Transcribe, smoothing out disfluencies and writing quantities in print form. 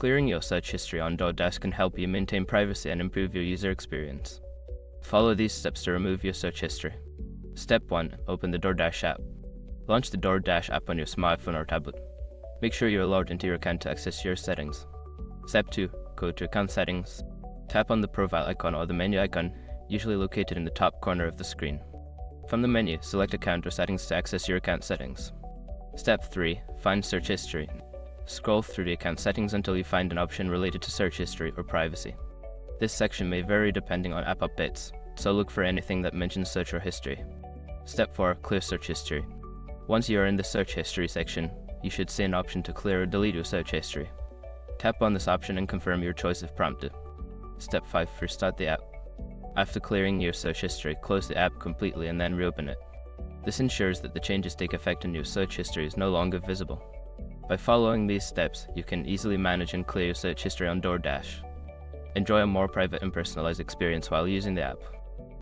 Clearing your search history on DoorDash can help you maintain privacy and improve your user experience. Follow these steps to remove your search history. Step 1. Open the DoorDash app. Launch the DoorDash app on your smartphone or tablet. Make sure you're logged into your account to access your settings. Step 2. Go to Account Settings. Tap on the profile icon or the menu icon, usually located in the top corner of the screen. From the menu, select Account or Settings to access your account settings. Step 3. Find Search History. Scroll through the account settings until you find an option related to search history or privacy. This section may vary depending on app updates, so look for anything that mentions search or history. Step 4. Clear search history. Once you are in the search history section, you should see an option to clear or delete your search history. Tap on this option and confirm your choice if prompted. Step 5. Restart the app. After clearing your search history, close the app completely and then reopen it. This ensures that the changes take effect and your search history is no longer visible. By following these steps, you can easily manage and clear your search history on DoorDash. Enjoy a more private and personalized experience while using the app.